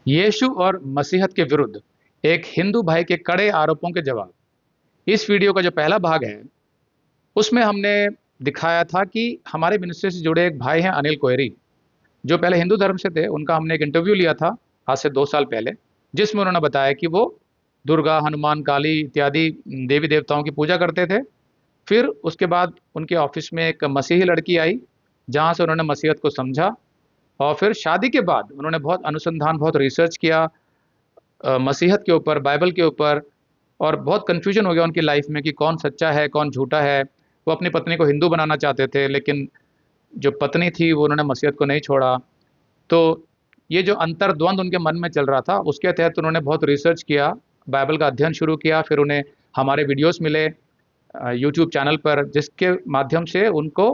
यीशु और मसीहत के विरुद्ध एक हिंदू भाई के कड़े आरोपों के जवाब। इस वीडियो का जो पहला भाग है उसमें हमने दिखाया था कि हमारे मिनिस्ट्री से जुड़े एक भाई हैं अनिल कोयरी, जो पहले हिंदू धर्म से थे। उनका हमने एक इंटरव्यू लिया था आज से 2 साल पहले, जिसमें उन्होंने बताया कि वो दुर्गा, हनुमान, काली इत्यादि देवी देवताओं की पूजा करते थे। फिर उसके बाद उनके ऑफिस में एक मसीही लड़की आई, जहाँ से उन्होंने मसीहत को समझा। और फिर शादी के बाद उन्होंने बहुत अनुसंधान, बहुत रिसर्च किया मसीहत के ऊपर, बाइबल के ऊपर। और बहुत कन्फ्यूजन हो गया उनकी लाइफ में कि कौन सच्चा है, कौन झूठा है। वो अपनी पत्नी को हिंदू बनाना चाहते थे, लेकिन जो पत्नी थी वो उन्होंने मसीहत को नहीं छोड़ा। तो ये जो अंतर्द्वंद उनके मन में चल रहा था, उसके तहत उन्होंने बहुत रिसर्च किया, बाइबल का अध्ययन शुरू किया। फिर उन्हें हमारे वीडियोस मिले यूट्यूब चैनल पर, जिसके माध्यम से उनको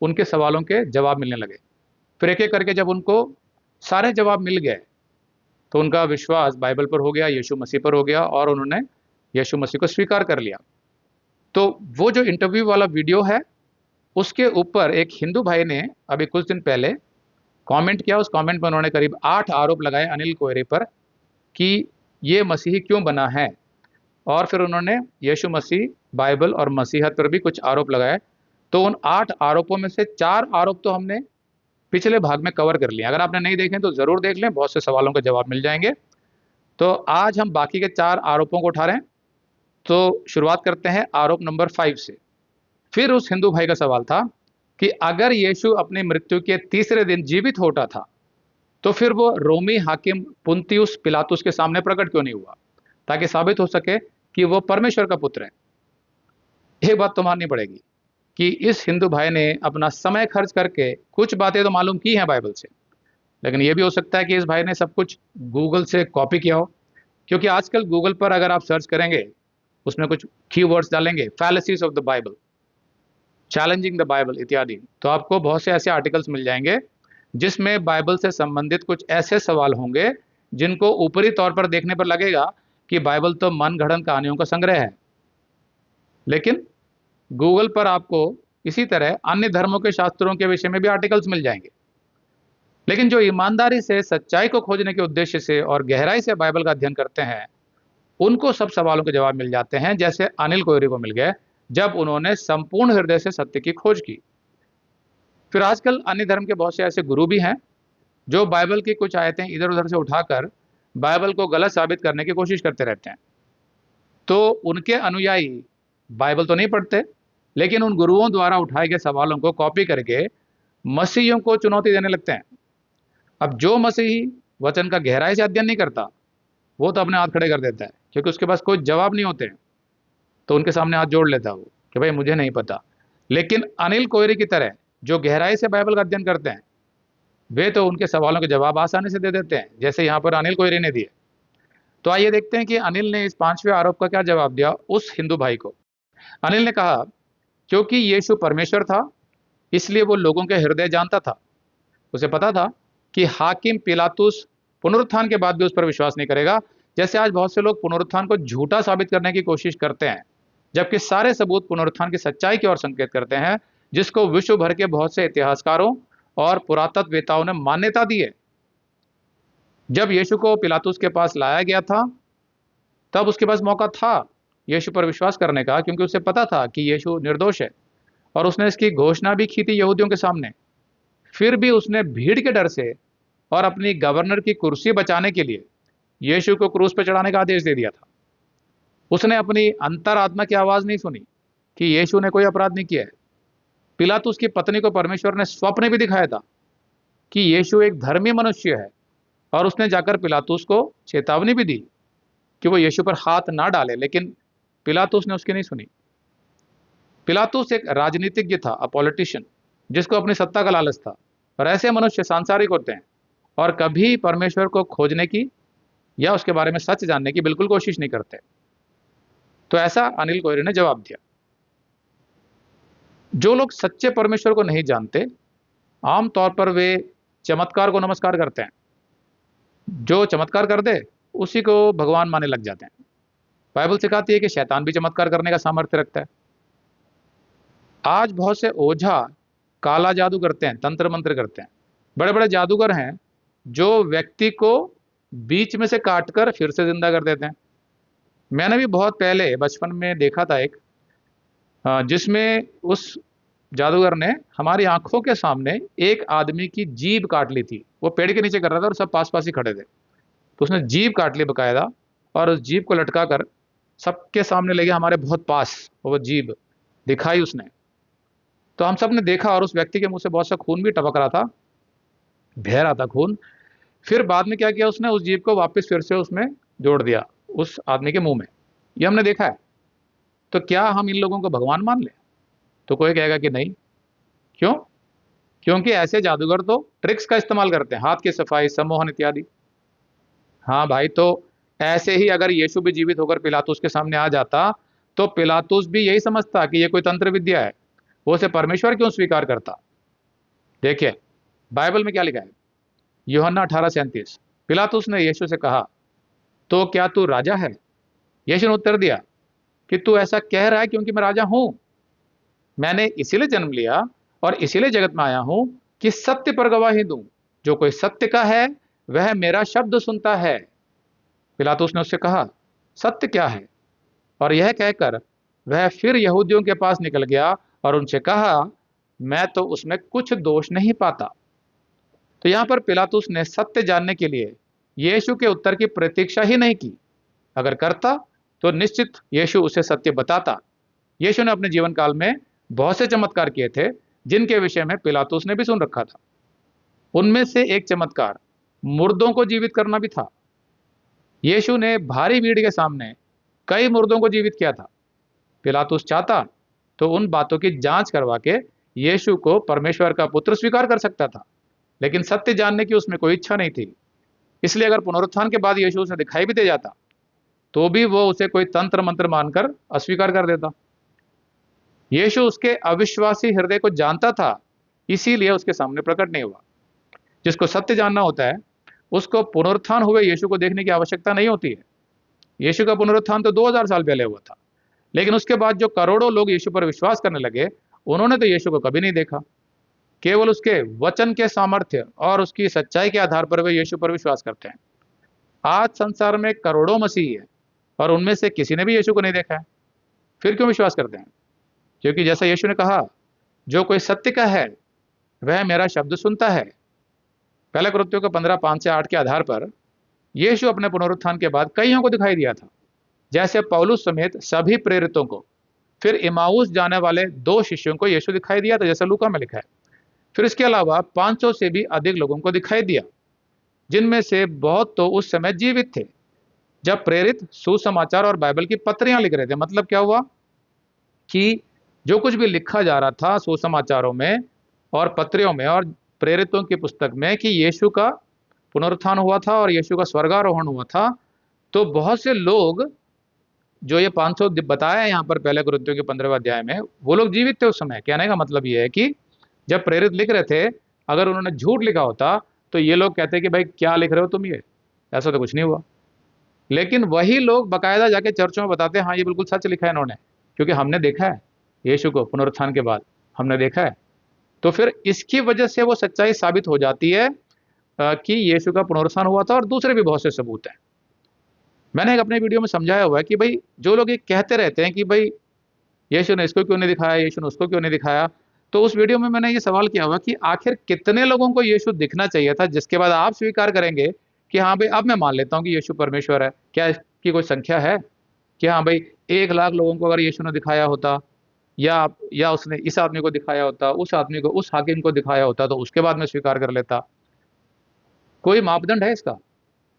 उनके सवालों के जवाब मिलने लगे। फिर एक एक करके जब उनको सारे जवाब मिल गए, तो उनका विश्वास बाइबल पर हो गया, यीशु मसीह पर हो गया, और उन्होंने यीशु मसीह को स्वीकार कर लिया। तो वो जो इंटरव्यू वाला वीडियो है, उसके ऊपर एक हिंदू भाई ने अभी कुछ दिन पहले कमेंट किया। उस कमेंट में उन्होंने करीब 8 आरोप लगाए अनिल कोयरे पर कि ये मसीही क्यों बना है। और फिर उन्होंने यीशु मसीह, बाइबल और मसीहत पर भी कुछ आरोप लगाए। तो उन 8 आरोपों में से 4 आरोप तो हमने पिछले भाग में कवर कर लिया। अगर आपने नहीं देखे तो ज़रूर देख लें, बहुत से सवालों के जवाब मिल जाएंगे। तो आज हम बाकी के 4 आरोपों को उठा रहे हैं। तो शुरुआत करते हैं आरोप नंबर 5 से। फिर उस हिंदू भाई का सवाल था कि अगर यीशु अपनी मृत्यु के तीसरे दिन जीवित होता था, तो फिर वो रोमी हाकिम पुंतियुस पिलातुस के सामने प्रकट क्यों नहीं हुआ, ताकि साबित हो सके कि वो परमेश्वर का पुत्र है। एक बात तो माननी पड़ेगी कि इस हिंदू भाई ने अपना समय खर्च करके कुछ बातें तो मालूम की हैं बाइबल से, लेकिन ये भी हो सकता है कि इस भाई ने सब कुछ गूगल से कॉपी किया हो। क्योंकि आजकल गूगल पर अगर आप सर्च करेंगे, उसमें कुछ कीवर्ड्स डालेंगे, फैलेसीज of the Bible, challenging the Bible इत्यादि, तो आपको बहुत से ऐसे आर्टिकल्स मिल जाएंगे जिसमें बाइबल से संबंधित कुछ ऐसे सवाल होंगे जिनको ऊपरी तौर पर देखने पर लगेगा कि बाइबल तो मन गढ़ंत कहानियों का संग्रह है। लेकिन गूगल पर आपको इसी तरह अन्य धर्मों के शास्त्रों के विषय में भी आर्टिकल्स मिल जाएंगे। लेकिन जो ईमानदारी से, सच्चाई को खोजने के उद्देश्य से और गहराई से बाइबल का अध्ययन करते हैं, उनको सब सवालों के जवाब मिल जाते हैं, जैसे अनिल कोयरी को मिल गए जब उन्होंने संपूर्ण हृदय से सत्य की खोज की। फिर आजकल अन्य धर्म के बहुत से ऐसे गुरु भी हैं जो बाइबल की कुछ आयतें इधर उधर से उठाकर बाइबल को गलत साबित करने की कोशिश करते रहते हैं। तो उनके अनुयायी बाइबल तो नहीं पढ़ते, लेकिन उन गुरुओं द्वारा उठाए गए सवालों को कॉपी करके मसीहियों को चुनौती देने लगते हैं। अब जो मसीही वचन का गहराई से अध्ययन नहीं करता, वो तो अपने हाथ खड़े कर देता है, क्योंकि उसके पास कोई जवाब नहीं होते हैं। तो उनके सामने हाथ जोड़ लेता है वो कि भाई मुझे नहीं पता। लेकिन अनिल कोयरी की तरह जो गहराई से बाइबल का अध्ययन करते हैं, वे तो उनके सवालों के जवाब आसानी से दे देते हैं, जैसे यहाँ पर अनिल कोयरी ने दिए। तो आइए देखते हैं कि अनिल ने इस 5वें आरोप का क्या जवाब दिया उस हिंदू भाई को। अनिल ने कहा, क्योंकि यीशु परमेश्वर था, इसलिए वो लोगों के हृदय जानता था। उसे पता था कि हाकिम पिलातुस पुनरुत्थान के बाद भी उस पर विश्वास नहीं करेगा। जैसे आज बहुत से लोग पुनरुत्थान को झूठा साबित करने की कोशिश करते हैं, जबकि सारे सबूत पुनरुत्थान की सच्चाई की ओर संकेत करते हैं, जिसको विश्व भर के बहुत से इतिहासकारों और पुरातत्ववेताओं ने मान्यता दी है। जब यीशु को पिलातुस के पास लाया गया था, तब उसके पास मौका था यीशु पर विश्वास करने का, क्योंकि उसे पता था कि यीशु निर्दोष है, और उसने इसकी घोषणा भी की थी यहूदियों के सामने। फिर भी उसने भीड़ के डर से और अपनी गवर्नर की कुर्सी बचाने के लिए यीशु को क्रूस पर चढ़ाने का आदेश दे दिया था। उसने अपनी अंतरात्मा की आवाज़ नहीं सुनी कि यीशु ने कोई अपराध नहीं किया है। पिलातुस की पत्नी को परमेश्वर ने स्वप्न भी दिखाया था कि यीशु एक धर्मी मनुष्य है, और उसने जाकर पिलातुस को चेतावनी भी दी कि वो यीशु पर हाथ ना डाले, लेकिन पिलातुस ने उसकी नहीं सुनी। पिलातुस एक राजनीतिज्ञ था, अ पॉलिटिशियन, जिसको अपनी सत्ता का लालच था। और ऐसे मनुष्य सांसारिक होते हैं और कभी परमेश्वर को खोजने की या उसके बारे में सच जानने की बिल्कुल कोशिश नहीं करते। तो ऐसा अनिल कोयरे ने जवाब दिया। जो लोग सच्चे परमेश्वर को नहीं जानते, आमतौर पर वे चमत्कार को नमस्कार करते हैं। जो चमत्कार कर दे उसी को भगवान मानने लग जाते हैं। बाइबल सिखाती है कि शैतान भी चमत्कार करने का सामर्थ्य रखता है। आज बहुत से ओझा काला जादू करते हैं, तंत्र मंत्र करते हैं। बड़े बड़े जादूगर हैं जो व्यक्ति को बीच में से काटकर फिर से जिंदा कर देते हैं। मैंने भी बहुत पहले बचपन में देखा था एक, जिसमें उस जादूगर ने हमारी आंखों के सामने एक आदमी की जीभ काट ली थी। वो पेड़ के नीचे कर रहा था और सब पास पास ही खड़े थे, तो उसने जीभ काट ली बकायदा, और उस जीभ को लटका कर सबके सामने ले गया, हमारे बहुत पास वो जीभ दिखाई उसने। तो हम सब ने देखा और उस व्यक्ति के मुंह से बहुत सा खून भी टपक रहा था, बह रहा था खून। फिर बाद में क्या किया उसने, उस जीभ को वापस फिर से उसमें जोड़ दिया उस आदमी के मुंह में। ये हमने देखा है। तो क्या हम इन लोगों को भगवान मान लें? तो कोई कहेगा कि नहीं। क्यों? क्योंकि ऐसे जादूगर तो ट्रिक्स का इस्तेमाल करते हैं, हाथ की सफाई, सम्मोहन इत्यादि। हाँ भाई, तो ऐसे ही अगर यीशु भी जीवित होकर पिलातुस के सामने आ जाता, तो पिलातुस भी यही समझता कि ये कोई तंत्र विद्या है, वो उसे परमेश्वर क्यों स्वीकार करता। देखिए बाइबल में क्या लिखा है, यूहन्ना 18:37। पिलातुस ने यीशु से कहा, तो क्या तू राजा है? यीशु ने उत्तर दिया कि तू ऐसा कह रहा है क्योंकि मैं राजा हूं। मैंने इसीलिए जन्म लिया और इसीलिए जगत में आया हूं कि सत्य पर गवाही दूं। जो कोई सत्य का है वह मेरा शब्द सुनता है। पिलातुस ने उससे कहा, सत्य क्या है? और यह कहकर वह फिर यहूदियों के पास निकल गया और उनसे कहा, मैं तो उसमें कुछ दोष नहीं पाता। तो यहां पर पिलातुस ने सत्य जानने के लिए यीशु के उत्तर की प्रतीक्षा ही नहीं की। अगर करता तो निश्चित यीशु उसे सत्य बताता। यीशु ने अपने जीवन काल में बहुत से चमत्कार किए थे, जिनके विषय में पिलातुस ने भी सुन रखा था। उनमें से एक चमत्कार मुर्दों को जीवित करना भी था। यीशु ने भारी भीड़ के सामने कई मुर्दों को जीवित किया था। पिलातुस चाहता तो उन बातों की जांच करवा के यीशु को परमेश्वर का पुत्र स्वीकार कर सकता था, लेकिन सत्य जानने की उसमें कोई इच्छा नहीं थी। इसलिए अगर पुनरुत्थान के बाद यीशु उसे दिखाई भी दे जाता, तो भी वो उसे कोई तंत्र मंत्र मानकर अस्वीकार कर देता। यीशु उसके अविश्वासी हृदय को जानता था, इसीलिए उसके सामने प्रकट नहीं हुआ। जिसको सत्य जानना होता है, उसको पुनरुत्थान हुए यीशु को देखने की आवश्यकता नहीं होती है। यीशु का पुनरुत्थान तो 2000 साल पहले हुआ था, लेकिन उसके बाद जो करोड़ों लोग यीशु पर विश्वास करने लगे, उन्होंने तो यीशु को कभी नहीं देखा। केवल उसके वचन के सामर्थ्य और उसकी सच्चाई के आधार पर वे यीशु पर विश्वास करते हैं। आज संसार में करोड़ों मसीही हैं और उनमें से किसी ने भी यीशु को नहीं देखा है। फिर क्यों विश्वास करते हैं? क्योंकि जैसा यीशु ने कहा, जो कोई सत्य का है वह मेरा शब्द सुनता है। पहला कुरिन्थियों के 15:5-8 के आधार पर यीशु अपने पुनरुत्थान के बाद कईयों को दिखाई दिया था, जैसे पौलुस समेत सभी प्रेरितों को। फिर इमाउस जाने वाले 2 शिष्यों को यीशु दिखाई दिया था, जैसा लूका में लिखा है। फिर इसके अलावा 500 से भी अधिक लोगों को दिखाई दिया, जिनमें से बहुत तो उस समय जीवित थे जब प्रेरित सुसमाचार और बाइबल की पत्रियां लिख रहे थे। मतलब क्या हुआ कि जो कुछ भी लिखा जा रहा था सुसमाचारों में और पत्रियों में और प्रेरितों की पुस्तक में कि यीशु का पुनरुत्थान हुआ था और यीशु का स्वर्गारोहण हुआ था, तो बहुत से लोग, जो ये 500 बताया है यहाँ पर पहले कुरिन्थियों के 15वें अध्याय में, वो लोग जीवित थे उस समय। कहने का मतलब ये है कि जब प्रेरित लिख रहे थे, अगर उन्होंने झूठ लिखा होता तो ये लोग कहते कि भाई क्या लिख रहे हो तुम, ये ऐसा तो कुछ नहीं हुआ। लेकिन वही लोग बकायदा जाके चर्चों में बताते हैं, हाँ ये बिल्कुल सच लिखा है इन्होंने, क्योंकि हमने देखा है यीशु को पुनरुत्थान के बाद, हमने देखा है। तो फिर इसकी वजह से वो सच्चाई साबित हो जाती है कि यीशु का पुनरुत्थान हुआ था। और दूसरे भी बहुत से सबूत हैं। मैंने एक अपने वीडियो में समझाया हुआ है कि भाई जो लोग ये कहते रहते हैं कि भाई यीशु ने इसको क्यों नहीं दिखाया, यीशु ने उसको क्यों नहीं दिखाया, तो उस वीडियो में मैंने ये सवाल किया हुआ कि आखिर कितने लोगों को यीशु दिखना चाहिए था, जिसके बाद आप स्वीकार करेंगे कि हाँ भाई अब मैं मान लेता हूँ कि यीशु परमेश्वर है। क्या इसकी कोई संख्या है कि हाँ भाई 1 लाख लोगों को अगर यीशु ने दिखाया होता, या उसने इस आदमी को दिखाया होता, उस आदमी को, उस हाकिम को दिखाया होता, तो उसके बाद मैं स्वीकार कर लेता। कोई मापदंड है इसका?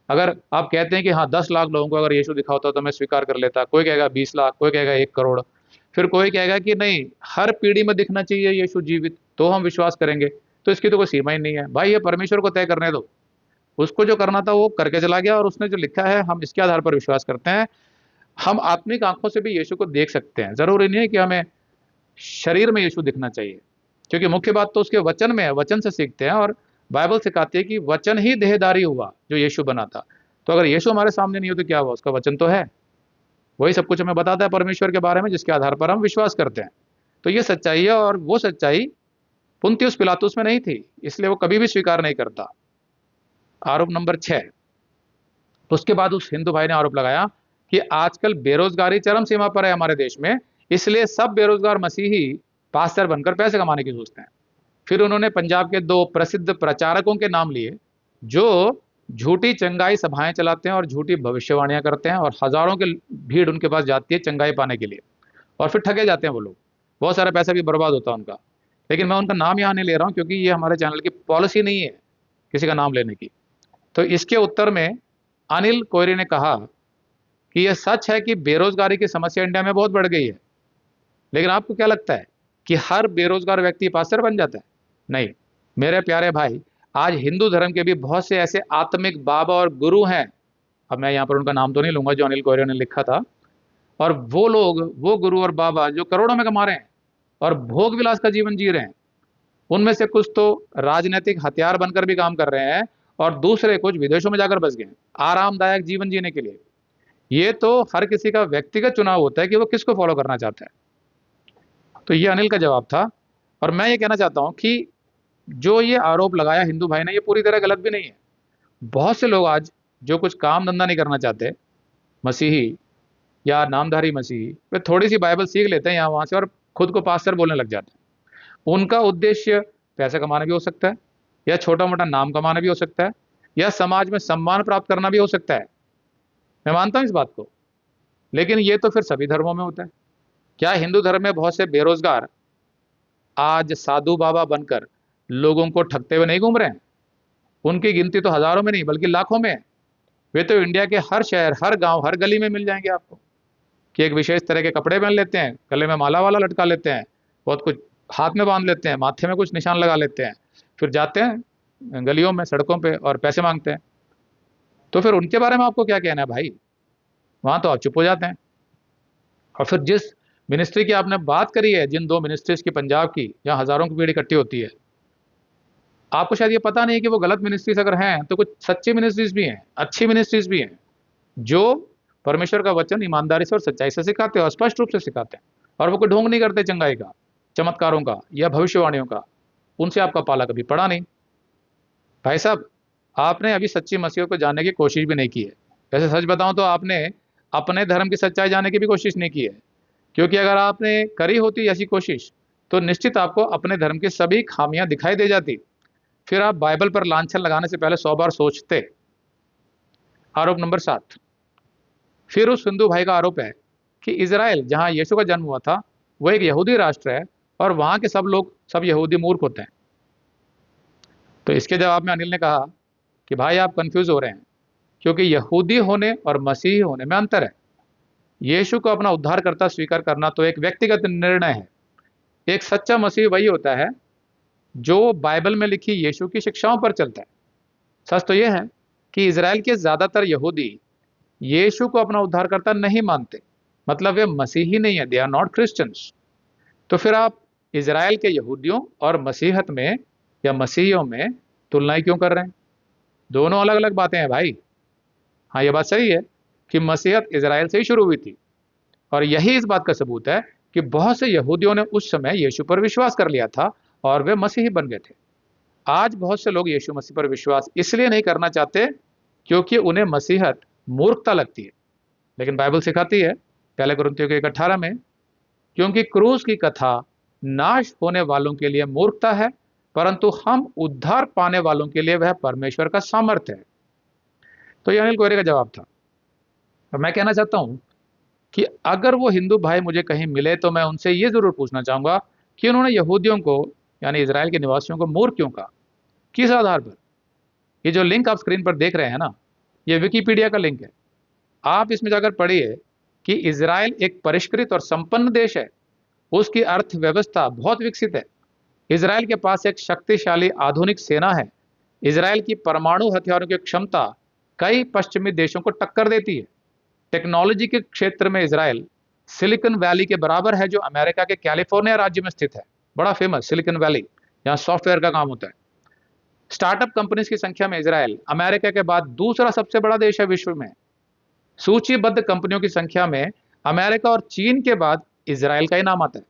अगर आप कहते हैं कि हाँ 10 लाख लोगों को अगर यीशु दिखा होता तो मैं स्वीकार कर लेता, कोई कहेगा 20 लाख, कोई कहेगा 1 करोड़, फिर कोई कहेगा कि नहीं हर पीढ़ी में दिखना चाहिए यीशु जीवित, तो हम विश्वास करेंगे। तो इसकी तो कोई सीमा ही नहीं है भाई, ये परमेश्वर को तय करने दो। उसको जो करना था वो करके चला गया, और उसने जो लिखा है हम इसके आधार पर विश्वास करते हैं। हम आत्मिक आंखों से भी यीशु को देख सकते हैं, जरूरी नहीं है कि हमें शरीर में यीशु दिखना चाहिए, क्योंकि मुख्य बात तो उसके वचन में है, वचन से सीखते हैं। और बाइबल सिखाती है कि वचन ही देहधारी हुआ जो यीशु बना था। तो अगर यीशु हमारे सामने नहीं हो तो क्या हुआ? उसका वचन तो है, वही सब कुछ हमें बताता है परमेश्वर के बारे में, जिसके आधार पर हम विश्वास करते हैं। तो ये सच्चाई है, और वो सच्चाई पुन्तियुस पिलातुस में नहीं थी, इसलिए वो कभी भी स्वीकार नहीं करता। आरोप नंबर 6, तो उसके बाद उस हिंदू भाई ने आरोप लगाया कि आजकल बेरोजगारी चरम सीमा पर है हमारे देश में, इसलिए सब बेरोजगार मसीही पास्टर बनकर पैसे कमाने की सोचते हैं। फिर उन्होंने पंजाब के दो प्रसिद्ध प्रचारकों के नाम लिए जो झूठी चंगाई सभाएं चलाते हैं और झूठी भविष्यवाणियां करते हैं, और हजारों की भीड़ उनके पास जाती है चंगाई पाने के लिए, और फिर ठगे जाते हैं वो लोग। बहुत सारा पैसा भी बर्बाद होता है उनका। लेकिन मैं उनका नाम यहाँ नहीं ले रहा हूँ, क्योंकि ये हमारे चैनल की पॉलिसी नहीं है किसी का नाम लेने की। तो इसके उत्तर में अनिल कोयरी ने कहा कि यह सच है कि बेरोजगारी की समस्या इंडिया में बहुत बढ़ गई है, लेकिन आपको क्या लगता है कि हर बेरोजगार व्यक्ति पास्टर बन जाता है? नहीं मेरे प्यारे भाई, आज हिंदू धर्म के भी बहुत से ऐसे आत्मिक बाबा और गुरु हैं, अब मैं यहाँ पर उनका नाम तो नहीं लूंगा जो अनिल कोयरे ने लिखा था, और वो लोग, वो गुरु और बाबा जो करोड़ों में कमा रहे हैं और भोग विलास का जीवन जी रहे हैं। उनमें से कुछ तो राजनीतिक हथियार बनकर भी काम कर रहे हैं, और दूसरे कुछ विदेशों में जाकर बस गए हैं आरामदायक जीवन जीने के लिए। ये तो हर किसी का व्यक्तिगत चुनाव होता है कि वो किसको फॉलो करना चाहता है। तो ये अनिल का जवाब था। और मैं ये कहना चाहता हूं कि जो ये आरोप लगाया हिंदू भाई ने, ये पूरी तरह गलत भी नहीं है। बहुत से लोग आज जो कुछ काम धंधा नहीं करना चाहते, मसीही या नामधारी मसीही, वे थोड़ी सी बाइबल सीख लेते हैं यहाँ वहां से और खुद को पास्टर बोलने लग जाते हैं। उनका उद्देश्य पैसा कमाना भी हो सकता है, या छोटा मोटा नाम कमाना भी हो सकता है, या समाज में सम्मान प्राप्त करना भी हो सकता है। मैं मानता हूं इस बात को, लेकिन ये तो फिर सभी धर्मों में होता है। क्या हिंदू धर्म में बहुत से बेरोजगार आज साधु बाबा बनकर लोगों को ठगते हुए नहीं घूम रहे हैं? उनकी गिनती तो हजारों में नहीं बल्कि लाखों में है। वे तो इंडिया के हर शहर, हर गांव, हर गली में मिल जाएंगे आपको, कि एक विशेष तरह के कपड़े पहन लेते हैं, गले में माला वाला लटका लेते हैं, बहुत कुछ हाथ में बांध लेते हैं, माथे में कुछ निशान लगा लेते हैं, फिर जाते हैं गलियों में, सड़कों पे और पैसे मांगते हैं। तो फिर उनके बारे में आपको क्या कहना है भाई? वहां तो आप चुप हो जाते हैं। और फिर जिस मिनिस्ट्री की आपने बात करी है, जिन दो मिनिस्ट्रीज की पंजाब की, जहाँ हजारों की भीड़ इकट्ठी होती है, आपको शायद ये पता नहीं कि वो गलत मिनिस्ट्रीज अगर हैं तो कुछ सच्ची मिनिस्ट्रीज भी हैं, अच्छी मिनिस्ट्रीज भी हैं, जो परमेश्वर का वचन ईमानदारी से और सच्चाई से सिखाते हैं और स्पष्ट रूप से सिखाते हैं, और वो कोई ढोंग नहीं करते चंगाई का, चमत्कारों का या भविष्यवाणियों का। उनसे आपका पाला कभी पड़ा नहीं। भाई साहब, आपने अभी सच्ची मसीह को जानने की कोशिश भी नहीं की है। वैसे सच बताऊं तो आपने अपने धर्म की सच्चाई जानने की भी कोशिश नहीं की है, क्योंकि अगर आपने करी होती ऐसी कोशिश तो निश्चित आपको अपने धर्म की सभी खामियां दिखाई दे जाती। फिर आप बाइबल पर लांछन लगाने से पहले 100 बार सोचते। आरोप नंबर 7। फिर उस हिंदू भाई का आरोप है कि इजराइल, जहां यीशु का जन्म हुआ था, वो एक यहूदी राष्ट्र है और वहां के सब लोग, सब यहूदी मूर्ख होते हैं। तो इसके जवाब में अनिल ने कहा कि भाई आप कंफ्यूज हो रहे हैं, क्योंकि यहूदी होने और मसीही होने में अंतर है। यीशु को अपना उद्धारकर्ता स्वीकार करना तो एक व्यक्तिगत निर्णय है। एक सच्चा मसीही वही होता है जो बाइबल में लिखी यीशु की शिक्षाओं पर चलता है। सच तो यह है कि इजराइल के ज्यादातर यहूदी यीशु को अपना उद्धारकर्ता नहीं मानते, मतलब वे मसीही नहीं है, दे आर नॉट क्रिश्चियंस। तो फिर आप इजराइल के यहूदियों और मसीहत में या मसीहियों में तुलना क्यों कर रहे हैं? दोनों अलग अलग बातें हैं भाई। हाँ, ये बात सही है कि मसीहत इजराइल से ही शुरू हुई थी, और यही इस बात का सबूत है कि बहुत से यहूदियों ने उस समय यीशु पर विश्वास कर लिया था और वे मसीही बन गए थे। आज बहुत से लोग यीशु मसीह पर विश्वास इसलिए नहीं करना चाहते क्योंकि उन्हें मसीहत मूर्खता लगती है। लेकिन बाइबल सिखाती है पहले कुरिन्थियों के 1:18 में, क्योंकि क्रूस की कथा नाश होने वालों के लिए मूर्खता है, परंतु हम उद्धार पाने वालों के लिए वह परमेश्वर का सामर्थ्य है। तो ये अनिल कोयरे का जवाब था। और मैं कहना चाहता हूं कि अगर वो हिंदू भाई मुझे कहीं मिले तो मैं उनसे ये जरूर पूछना चाहूंगा कि उन्होंने यहूदियों को, यानी इजराइल के निवासियों को मूर्ख क्यों कहा, किस आधार पर? ये जो लिंक आप स्क्रीन पर देख रहे हैं ना, ये विकिपीडिया का लिंक है। आप इसमें जाकर पढ़िए कि इजराइल एक परिष्कृत और संपन्न देश है, उसकी अर्थव्यवस्था बहुत विकसित है, इजराइल के पास एक शक्तिशाली आधुनिक सेना है, इजराइल की परमाणु हथियारों की क्षमता कई पश्चिमी देशों को टक्कर देती है। टेक्नोलॉजी के क्षेत्र में इजराइल सिलिकॉन वैली के बराबर है, जो अमेरिका के कैलिफोर्निया राज्य में स्थित है। बड़ा फेमस सिलिकॉन वैली, जहां सॉफ्टवेयर का काम होता है। स्टार्टअप कंपनीज की संख्या में इजराइल अमेरिका के बाद दूसरा सबसे बड़ा देश है विश्व में। सूचीबद्ध कंपनियों की संख्या में अमेरिका और चीन के बाद इजराइल का ही नाम आता है।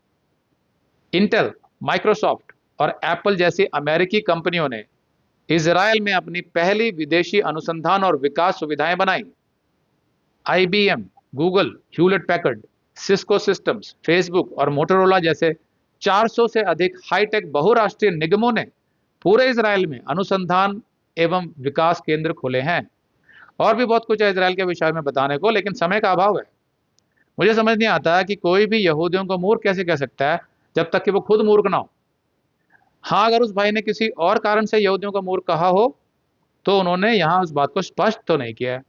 इंटेल, माइक्रोसॉफ्ट और एप्पल जैसी अमेरिकी कंपनियों ने इजराइल में अपनी पहली विदेशी अनुसंधान और विकास सुविधाएं बनाई। IBM, Google, Hewlett Packard, Cisco systems, Facebook और मोटोरोला जैसे 400 से अधिक हाईटेक बहुराष्ट्रीय निगमों ने पूरे इजराइल में अनुसंधान एवं विकास केंद्र खोले हैं। और भी बहुत कुछ है इजराइल के विषय में बताने को, लेकिन समय का अभाव है। मुझे समझ नहीं आता कि कोई भी यहूदियों को मूर्ख कैसे कह सकता है जब तक कि वो खुद मूर्ख ना हो। हाँ, अगर उस भाई ने किसी और कारण से यहूदियों को मूर्ख कहा हो तो उन्होंने यहाँ उस बात को स्पष्ट तो नहीं किया है।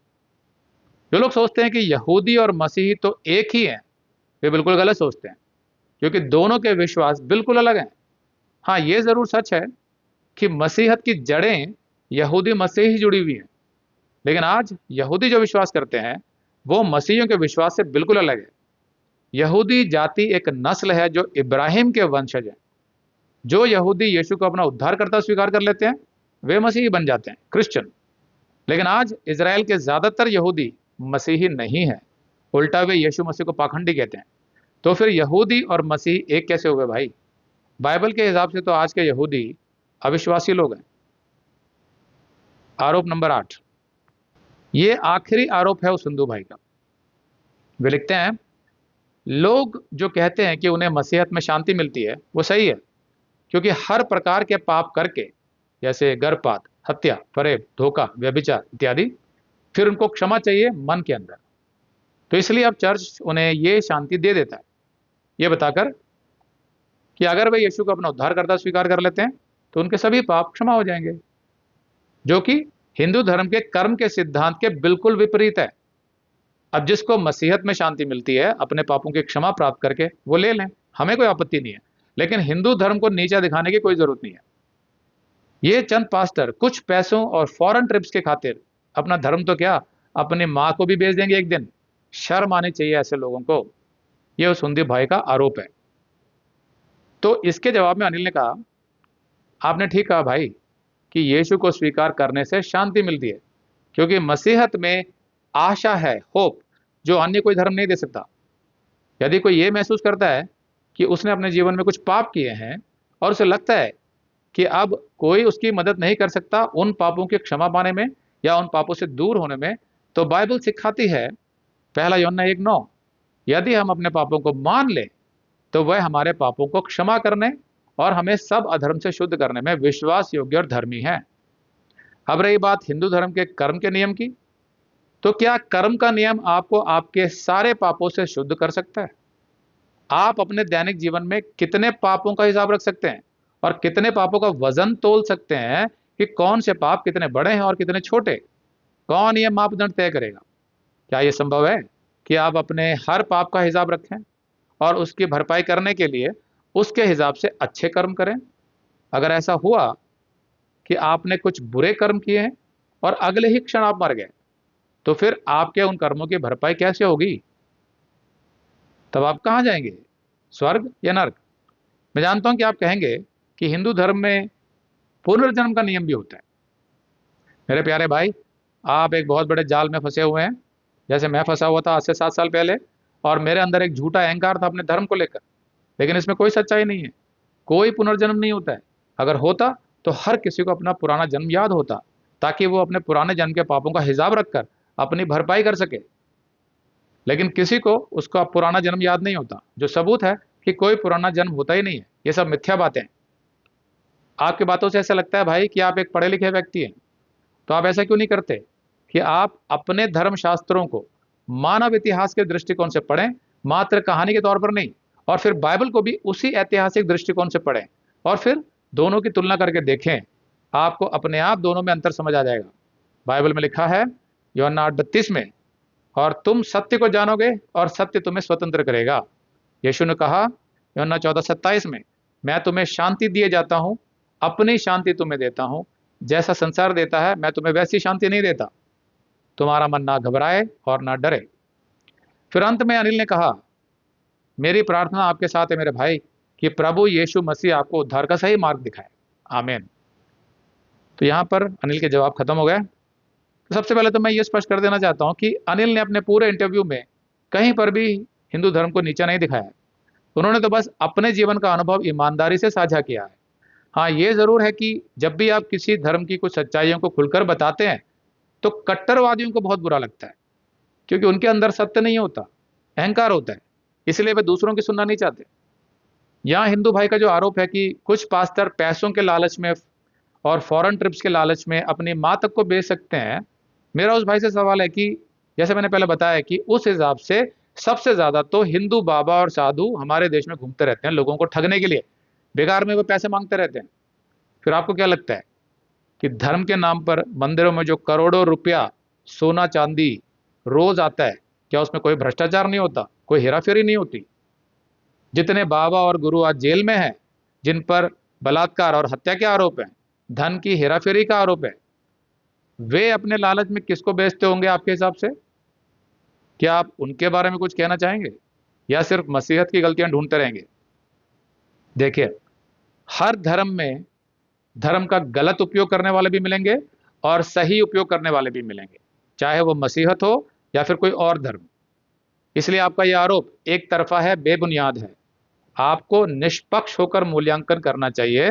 जो लोग सोचते हैं कि यहूदी और मसीही तो एक ही हैं, वे बिल्कुल गलत सोचते हैं, क्योंकि दोनों के विश्वास बिल्कुल अलग हैं। हाँ, ये जरूर सच है कि मसीहत की जड़ें यहूदी मत से ही जुड़ी हुई हैं, लेकिन आज यहूदी जो विश्वास करते हैं वो मसीहियों के विश्वास से बिल्कुल अलग है। यहूदी जाति एक नस्ल है जो इब्राहिम के वंशज है। जो यहूदी यीशु को अपना उद्धारकर्ता स्वीकार कर लेते हैं वे मसीही बन जाते हैं, क्रिश्चियन। लेकिन आज इजराइल के ज्यादातर यहूदी मसीही नहीं है, उल्टा वे यीशु मसीह को पाखंडी कहते हैं। तो फिर यहूदी और मसीही एक कैसे हुए भाई? बाइबल के हिसाब से तो आज के यहूदी अविश्वासी लोग हैं। आरोप नंबर 8, ये आखिरी आरोप है उस हिंदू भाई का। वे लिखते हैं, लोग जो कहते हैं कि उन्हें मसीहत में शांति मिलती है वो सही है, क्योंकि हर प्रकार के पाप करके, जैसे गर्भपात, हत्या, फरेब, धोखा, व्यभिचार इत्यादि, फिर उनको क्षमा चाहिए मन के अंदर। तो इसलिए अब चर्च उन्हें ये शांति दे देता है, ये बताकर कि अगर वे यीशु को अपना उद्धारकर्ता स्वीकार कर लेते हैं तो उनके सभी पाप क्षमा हो जाएंगे, जो कि हिंदू धर्म के कर्म के सिद्धांत के बिल्कुल विपरीत है। अब जिसको मसीहत में शांति मिलती है अपने पापों की क्षमा प्राप्त करके, वो ले लें, हमें कोई आपत्ति नहीं है। लेकिन हिंदू धर्म को नीचा दिखाने की कोई जरूरत नहीं है। ये चंद पास्टर कुछ पैसों और फॉरेन ट्रिप्स के खातिर अपना धर्म तो क्या, अपनी माँ को भी बेच देंगे एक दिन। शर्म आनी चाहिए ऐसे लोगों को। यह उस हिंदू भाई का आरोप है। तो इसके जवाब में अनिल ने कहा, आपने ठीक कहा भाई कि यीशु को स्वीकार करने से शांति मिलती है, क्योंकि मसीहत में आशा है, होप, जो अन्य कोई धर्म नहीं दे सकता। यदि कोई ये महसूस करता है कि उसने अपने जीवन में कुछ पाप किए हैं और उसे लगता है कि अब कोई उसकी मदद नहीं कर सकता उन पापों की क्षमा पाने में या उन पापों से दूर होने में, तो बाइबल सिखाती है, पहला यूहन्ना 1:9, यदि हम अपने पापों को मान लें तो वह हमारे पापों को क्षमा करने और हमें सब अधर्म से शुद्ध करने में विश्वास योग्य और धर्मी है। अब रही बात हिंदू धर्म के कर्म के नियम की, तो क्या कर्म का नियम आपको आपके सारे पापों से शुद्ध कर सकता है? आप अपने दैनिक जीवन में कितने पापों का हिसाब रख सकते हैं और कितने पापों का वजन तोल सकते हैं कि कौन से पाप कितने बड़े हैं और कितने छोटे? कौन ये मापदंड तय करेगा? क्या यह संभव है कि आप अपने हर पाप का हिसाब रखें और उसकी भरपाई करने के लिए उसके हिसाब से अच्छे कर्म करें? अगर ऐसा हुआ कि आपने कुछ बुरे कर्म किए हैं और अगले ही क्षण आप मर गए, तो फिर आपके उन कर्मों की भरपाई कैसे होगी? तब आप कहां जाएंगे, स्वर्ग या नर्क? मैं जानता हूं कि आप कहेंगे कि हिंदू धर्म में पुनर्जन्म का नियम भी होता है। मेरे प्यारे भाई, आप एक बहुत बड़े जाल में फंसे हुए हैं, जैसे मैं फंसा हुआ था आज से 7 साल पहले, और मेरे अंदर एक झूठा अहंकार था अपने धर्म को लेकर। लेकिन इसमें कोई सच्चाई नहीं है, कोई पुनर्जन्म नहीं होता है। अगर होता तो हर किसी को अपना पुराना जन्म याद होता, ताकि वो अपने पुराने जन्म के पापों का हिसाब रखकर अपनी भरपाई कर सके। लेकिन किसी को उसका पुराना जन्म याद नहीं होता, जो सबूत है कि कोई पुराना जन्म होता ही नहीं है। ये सब मिथ्या बातें हैं। आपकी बातों से ऐसा लगता है भाई कि आप एक पढ़े लिखे व्यक्ति हैं, तो आप ऐसा क्यों नहीं करते कि आप अपने धर्म शास्त्रों को मानव इतिहास के दृष्टिकोण से पढ़ें, मात्र कहानी के तौर पर नहीं, और फिर बाइबल को भी उसी ऐतिहासिक दृष्टिकोण से पढ़ें और फिर दोनों की तुलना करके देखें। आपको अपने आप दोनों में अंतर समझ आ जाएगा। बाइबल में लिखा है यूहन्ना 8:32 में, और तुम सत्य को जानोगे और सत्य तुम्हें स्वतंत्र करेगा। यीशु ने कहा यूहन्ना 14:27 में, मैं तुम्हें शांति दिए जाता हूं, अपनी शांति तुम्हें देता हूं, जैसा संसार देता है मैं तुम्हें वैसी शांति नहीं देता। तुम्हारा मन ना घबराए और ना डरे। फिर अंत में अनिल ने कहा, मेरी प्रार्थना आपके साथ है मेरे भाई, कि प्रभु यीशु मसीह आपको उद्धार का सही मार्ग दिखाए। आमीन। तो यहां पर अनिल के जवाब खत्म हो गए। तो सबसे पहले तो मैं ये स्पष्ट कर देना चाहता हूं कि अनिल ने अपने पूरे इंटरव्यू में कहीं पर भी हिंदू धर्म को नीचा नहीं दिखाया। उन्होंने तो बस अपने जीवन का अनुभव ईमानदारी से साझा किया है। हाँ, ये ज़रूर है कि जब भी आप किसी धर्म की कुछ सच्चाइयों को खुलकर बताते हैं, तो कट्टरवादियों को बहुत बुरा लगता है, क्योंकि उनके अंदर सत्य नहीं होता, अहंकार होता है, इसलिए वे दूसरों की सुनना नहीं चाहते। यहाँ हिंदू भाई का जो आरोप है कि कुछ पास्टर पैसों के लालच में और फॉरेन ट्रिप्स के लालच में अपनी माँ तक को बेच सकते हैं, मेरा उस भाई से सवाल है कि जैसे मैंने पहले बताया कि उस हिसाब से सबसे ज़्यादा तो हिंदू बाबा और साधु हमारे देश में घूमते रहते हैं लोगों को ठगने के लिए, बेकार में वो पैसे मांगते रहते हैं। फिर आपको क्या लगता है कि धर्म के नाम पर मंदिरों में जो करोड़ों रुपया सोना चांदी रोज आता है, क्या उसमें कोई भ्रष्टाचार नहीं होता, कोई हेराफेरी नहीं होती? जितने बाबा और गुरु आज जेल में हैं, जिन पर बलात्कार और हत्या के आरोप हैं, धन की हेराफेरी का आरोप है, वे अपने लालच में किसको बेचते होंगे आपके हिसाब से? क्या आप उनके बारे में कुछ कहना चाहेंगे, या सिर्फ मसीहत की गलतियां ढूंढते रहेंगे? देखिए, हर धर्म में धर्म का गलत उपयोग करने वाले भी मिलेंगे और सही उपयोग करने वाले भी मिलेंगे, चाहे वो मसीहत हो या फिर कोई और धर्म। इसलिए आपका यह आरोप एक तरफा है, बेबुनियाद है। आपको निष्पक्ष होकर मूल्यांकन करना चाहिए।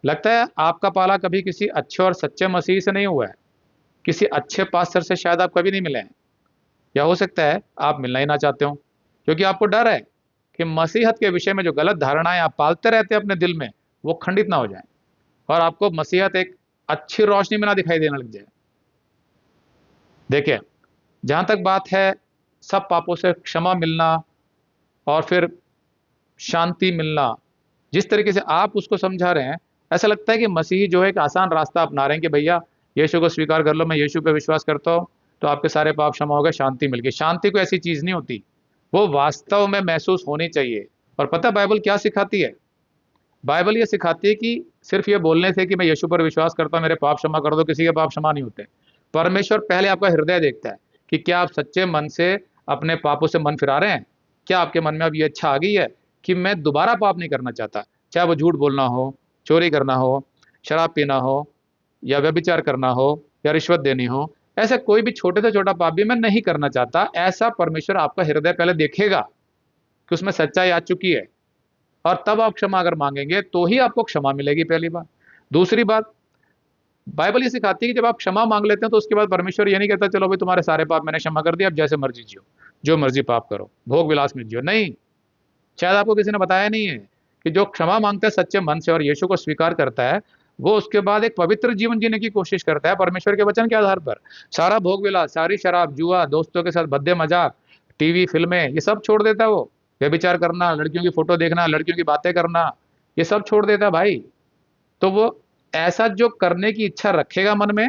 लगता है आपका पाला कभी किसी अच्छे और सच्चे मसीह से नहीं हुआ है, किसी अच्छे पास्टर से शायद आप कभी नहीं मिले हैं, या हो सकता है आप मिलना ही ना चाहते हो, क्योंकि आपको डर है कि मसीहत के विषय में जो गलत धारणाएं आप पालते रहते हैं अपने दिल में, वो खंडित ना हो जाए और आपको मसीहत एक अच्छी रोशनी में ना दिखाई देने लग जाए। देखिए, जहां तक बात है सब पापों से क्षमा मिलना और फिर शांति मिलना, जिस तरीके से आप उसको समझा रहे हैं, ऐसा लगता है कि मसीही जो है एक आसान रास्ता अपना रहे हैं कि भैया यीशु को स्वीकार कर लो, मैं यीशु पे विश्वास करता हूँ, तो आपके सारे पाप क्षमा हो गए, शांति मिल गई। शांति कोई ऐसी चीज़ नहीं होती, वो वास्तव में महसूस होनी चाहिए। और पता है बाइबल क्या सिखाती है? बाइबल ये सिखाती है कि सिर्फ ये बोलने से कि मैं यीशु पर विश्वास करता हूँ, मेरे पाप क्षमा कर दो, किसी के पाप क्षमा नहीं होते। परमेश्वर पहले आपका हृदय देखता है कि क्या आप सच्चे मन से अपने पापों से मन फिरा रहे हैं। क्या आपके मन में अब ये इच्छा आ गई है कि मैं दोबारा पाप नहीं करना चाहता, चाहे वो झूठ बोलना हो, चोरी करना हो, शराब पीना हो, या व्यभिचार करना हो, या रिश्वत देनी हो, ऐसा कोई भी छोटे से छोटा पाप भी मैं नहीं करना चाहता। ऐसा परमेश्वर आपका हृदय पहले देखेगा कि उसमें सच्चाई आ चुकी है, और तब आप क्षमा अगर मांगेंगे तो ही आपको क्षमा मिलेगी, पहली बात। दूसरी बात, बाइबल ये सिखाती है कि जब आप क्षमा मांग लेते हैं तो उसके बाद परमेश्वर ये नहीं कहता चलो भाई तुम्हारे सारे पाप मैंने क्षमा कर दिया, अब जैसे मर्जी जियो, जो मर्जी पाप करो, भोग विलास में जियो। नहीं, शायद आपको किसी ने बताया नहीं है कि जो क्षमा मांगता है सच्चे मन से और यीशु को स्वीकार करता है, वो उसके बाद एक पवित्र जीवन जीने की कोशिश करता है परमेश्वर के वचन के आधार पर। सारा भोग विलास, सारी शराब, जुआ, दोस्तों के साथ भद्दे मजाक, टीवी, फिल्में, ये सब छोड़ देता है वो। व्यभिचार करना, लड़कियों की फोटो देखना, लड़कियों की बातें करना, ये सब छोड़ देता है भाई। तो वो ऐसा जो करने की इच्छा रखेगा मन में,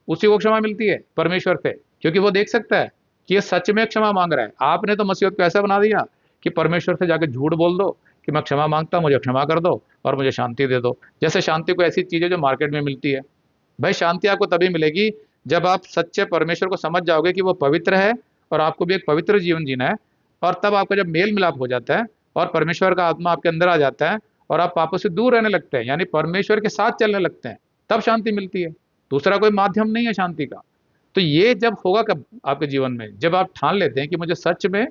उसी को क्षमा मिलती है परमेश्वर से, क्योंकि वो देख सकता है कि ये सच में क्षमा मांग रहा है। आपने तो मसीहत को ऐसा बना दिया कि परमेश्वर से जाके झूठ बोल दो कि मैं क्षमा मांगता हूं, मुझे क्षमा कर दो और मुझे शांति दे दो। जैसे शांति को ऐसी चीज है जो मार्केट में मिलती है। भाई शांति आपको तभी मिलेगी जब आप सच्चे परमेश्वर को समझ जाओगे कि वो पवित्र है और आपको भी एक पवित्र जीवन जीना है, और तब आपका जब मेल मिलाप हो जाता है और परमेश्वर का आत्मा आपके अंदर आ जाता है और आप पापों से दूर रहने लगते हैं, यानी परमेश्वर के साथ चलने लगते हैं, तब शांति मिलती है। दूसरा कोई माध्यम नहीं है शांति का। तो ये जब होगा कब आपके जीवन में, जब आप ठान लेते हैं कि मुझे सच में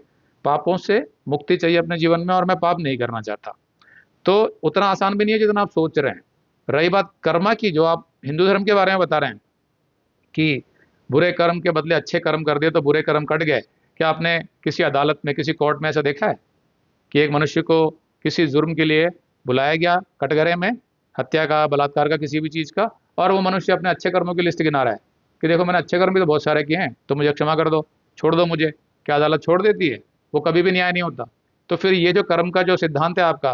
पापों से मुक्ति चाहिए अपने जीवन में और मैं पाप नहीं करना चाहता। तो उतना आसान भी नहीं है जितना आप सोच रहे हैं। रही बात कर्मा की, जो आप हिंदू धर्म के बारे में बता रहे हैं कि बुरे कर्म के बदले अच्छे कर्म कर दिए तो बुरे कर्म कट गए, क्या आपने किसी अदालत में, किसी कोर्ट में ऐसा देखा है कि एक मनुष्य को किसी जुर्म के लिए बुलाया गया कटघरे में, हत्या का, बलात्कार का, किसी भी चीज़ का, और वो मनुष्य अपने अच्छे कर्मों की लिस्ट गिना रहा है कि देखो मैंने अच्छे कर्म भी तो बहुत सारे किए हैं, तो मुझे क्षमा कर दो, छोड़ दो मुझे? क्या अदालत छोड़ देती है? वो कभी भी न्याय नहीं होता। तो फिर ये जो कर्म का जो सिद्धांत है आपका,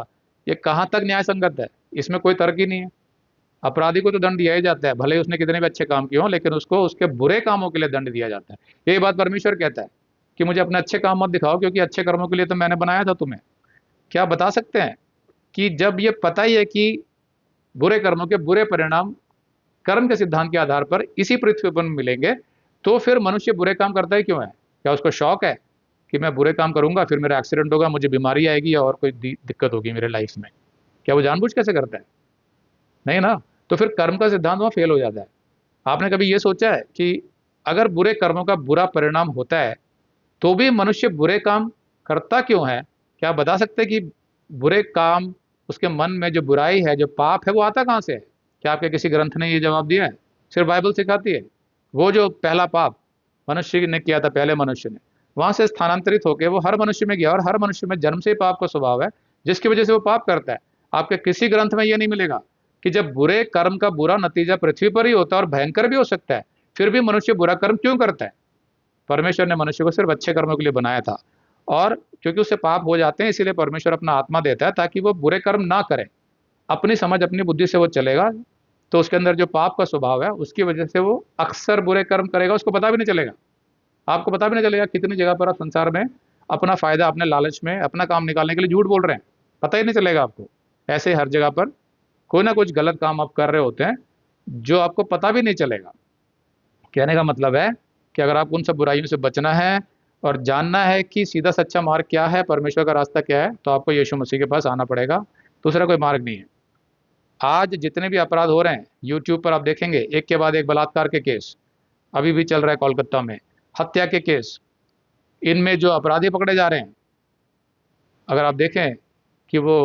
ये कहाँ तक न्याय संगत है? इसमें कोई तर्क ही नहीं है। अपराधी को तो दंड दिया ही जाता है, भले ही उसने कितने भी अच्छे काम किए हों, लेकिन उसको उसके बुरे कामों के लिए दंड दिया जाता है। यही बात परमेश्वर कहता है कि मुझे अपने अच्छे काम मत दिखाओ, क्योंकि अच्छे कर्मों के लिए तो मैंने बनाया था तुम्हें। क्या बता सकते हैं कि जब ये पता ही है कि बुरे कर्मों के बुरे परिणाम कर्म के सिद्धांत के आधार पर इसी पृथ्वी पर मिलेंगे, तो फिर मनुष्य बुरे काम करता ही क्यों है? क्या उसको शौक है कि मैं बुरे काम करूंगा, फिर मेरा एक्सीडेंट होगा, मुझे बीमारी आएगी या और कोई दिक्कत होगी मेरे लाइफ में? क्या वो जानबूझ कैसे करता है? नहीं ना। तो फिर कर्म का सिद्धांत वहाँ फेल हो जाता है। आपने कभी ये सोचा है कि अगर बुरे कर्मों का बुरा परिणाम होता है तो भी मनुष्य बुरे काम करता क्यों है? क्या आप बता सकते हैं कि बुरे काम उसके मन में जो बुराई है, जो पाप है, वो आता कहाँ से है? क्या आपके किसी ग्रंथ ने ये जवाब दिया है? सिर्फ बाइबल सिखाती है। वो जो पहला पाप मनुष्य ने किया था, पहले मनुष्य ने, वहां से स्थानांतरित होकर वो हर मनुष्य में गया, और हर मनुष्य में जन्म से ही पाप का स्वभाव है, जिसकी वजह से वो पाप करता है। आपके किसी ग्रंथ में ये नहीं मिलेगा कि जब बुरे कर्म का बुरा नतीजा पृथ्वी पर ही होता है और भयंकर भी हो सकता है, फिर भी मनुष्य बुरा कर्म क्यों करता है? परमेश्वर ने मनुष्य को सिर्फ अच्छे कर्मों के लिए बनाया था, और क्योंकि उससे पाप हो जाते हैं, इसीलिए परमेश्वर अपना आत्मा देता है ताकि वो बुरे कर्म ना करे। अपनी समझ, अपनी बुद्धि से वो चलेगा तो उसके अंदर जो पाप का स्वभाव है, उसकी वजह से वो अक्सर बुरे कर्म करेगा, उसको पता भी नहीं चलेगा। आपको पता भी नहीं चलेगा कितनी जगह पर आप संसार में अपना फायदा, अपने लालच में अपना काम निकालने के लिए झूठ बोल रहे हैं, पता ही नहीं चलेगा आपको। ऐसे हर जगह पर कोई ना कुछ गलत काम आप कर रहे होते हैं जो आपको पता भी नहीं चलेगा। कहने का मतलब है कि अगर आपको उन सब बुराइयों से बचना है और जानना है कि सीधा सच्चा मार्ग क्या है, परमेश्वर का रास्ता क्या है, तो आपको यीशु मसीह के पास आना पड़ेगा। दूसरा कोई मार्ग नहीं है। आज जितने भी अपराध हो रहे हैं, यूट्यूब पर आप देखेंगे एक के बाद एक बलात्कार के केस अभी भी चल रहा है, कोलकाता में हत्या के केस, इनमें जो अपराधी पकड़े जा रहे हैं, अगर आप देखें कि वो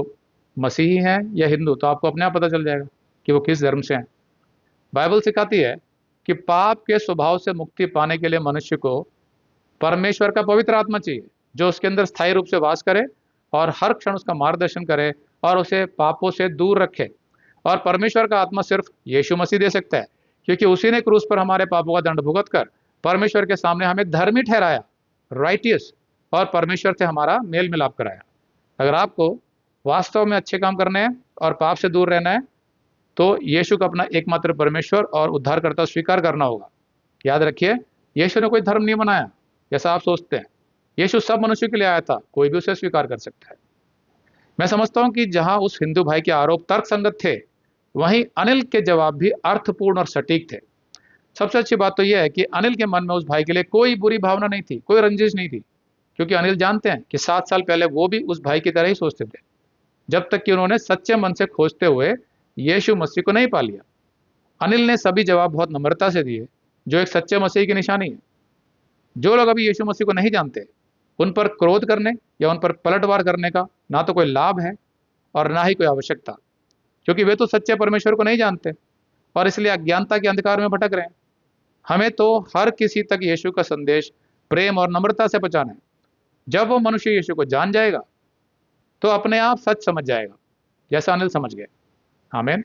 मसीही हैं या हिंदू, तो आपको अपने आप पता चल जाएगा कि वो किस धर्म से हैं। बाइबल सिखाती है कि पाप के स्वभाव से मुक्ति पाने के लिए मनुष्य को परमेश्वर का पवित्र आत्मा चाहिए, जो उसके अंदर स्थायी रूप से वास करे और हर क्षण उसका मार्गदर्शन करे और उसे पापों से दूर रखे। और परमेश्वर का आत्मा सिर्फ यीशु मसीह दे सकता है, क्योंकि उसी ने क्रूस पर हमारे पापों का दंड भुगत कर परमेश्वर के सामने हमें धर्मी ठहराया, राइटियस, और परमेश्वर से हमारा मेल मिलाप कराया। अगर आपको वास्तव में अच्छे काम करने हैं और पाप से दूर रहना है, तो यीशु को अपना एकमात्र परमेश्वर और उद्धारकर्ता स्वीकार करना होगा। याद रखिए, यीशु ने कोई धर्म नहीं बनाया जैसा आप सोचते हैं। यीशु सब मनुष्यों के लिए आया था, कोई भी उसे स्वीकार कर सकता है। मैं समझता हूं कि जहां उस हिंदू भाई के आरोप तर्कसंगत थे, वहीं अनिल के जवाब भी अर्थपूर्ण और सटीक थे। सबसे अच्छी बात तो यह है कि अनिल के मन में उस भाई के लिए कोई बुरी भावना नहीं थी, कोई रंजिश नहीं थी, क्योंकि अनिल जानते हैं कि 7 साल पहले वो भी उस भाई की तरह ही सोचते थे, जब तक कि उन्होंने सच्चे मन से खोजते हुए यीशु मसीह को नहीं पा लिया। अनिल ने सभी जवाब बहुत नम्रता से दिए, जो एक सच्चे मसीह की निशानी है। जो लोग अभी यीशु मसीह को नहीं जानते, उन पर क्रोध करने या उन पर पलटवार करने का ना तो कोई लाभ है और ना ही कोई आवश्यकता, क्योंकि वे तो सच्चे परमेश्वर को नहीं जानते और इसलिए अज्ञानता के अंधकार में भटक रहे हैं। हमें तो हर किसी तक यीशु का संदेश प्रेम और नम्रता से पहुंचाना है। जब वो मनुष्य यीशु को जान जाएगा, तो अपने आप सच समझ जाएगा, जैसा अनिल समझ गए। आमीन।